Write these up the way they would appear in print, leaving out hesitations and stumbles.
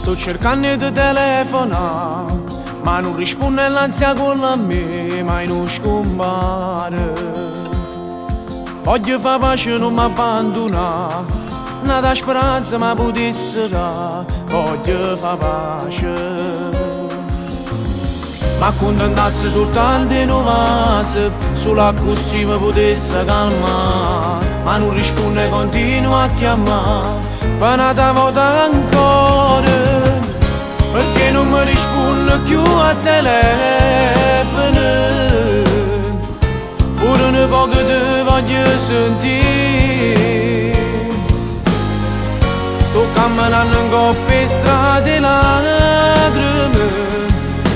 Sto cercando di telefonare, ma non risponde l'ansia con la me, mai non scompare. Voglio fare pace, non mi abbandonare, nata speranza ma potesse dare. Voglio fare pace, ma accontentassi soltanto in un vaso, solo così mi potesse calmare. Ma non risponde, continua a chiamare, per un'altra volta ancora, perché non mi risponde più a telefono. Pure un po' che ti voglio sentire. Sto camminando in coppia strade lacrime,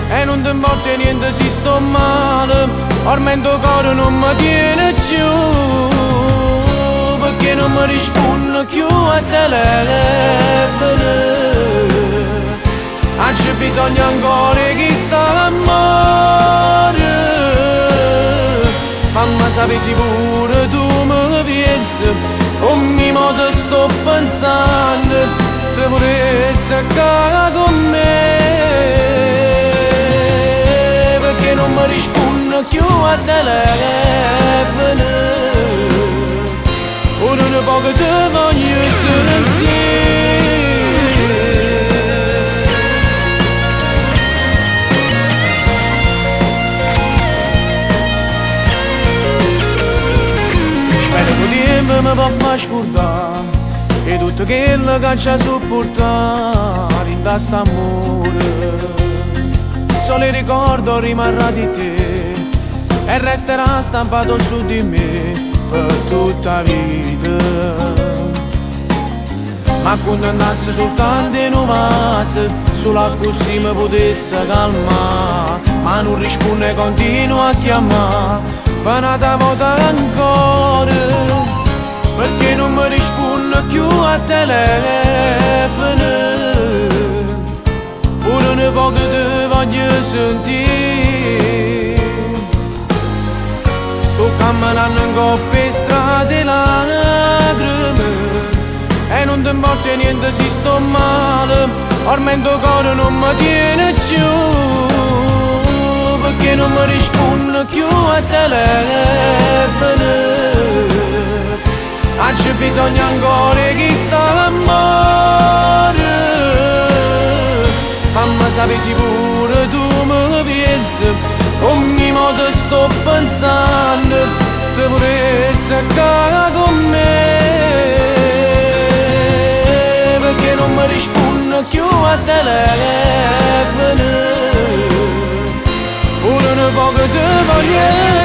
e non ti importa niente se sto male, ormai il tuo cuore non mi tiene più, perché non mi risponde più a telefono. C'è bisogno ancora che sta amore, fammi sapere sicuro tu mi pensi, ogni modo sto pensando, te vorresti accade con me, perché non mi risponde più a telefono. Ora un po' che te voglio sentire. Mi può far scordare e tutto quello che ci ha sopportato in questo amore. Solo il ricordo rimarrà di te e resterà stampato su di me per tutta la vita. Ma quando andassi soltanto in un vaso, solo così mi potesse calmare. Ma non risponde, continua a chiamare, per un'altra volta ancora, perché non mi risponde più a telefono. Pure un po' che ti voglio sentire. Sto camminando in coppia strade lacrime, e non ti importa niente se sto male, ormai il tuo cuore non mi tiene più, perché non mi risponde più a telefono. C'è bisogno ancora che sta amore, fammi sapere sicuro tu mi pensi, ogni modo sto pensando, te vorresti accade con me, perché non mi risponde più a telefono. Ora un po' che te voglio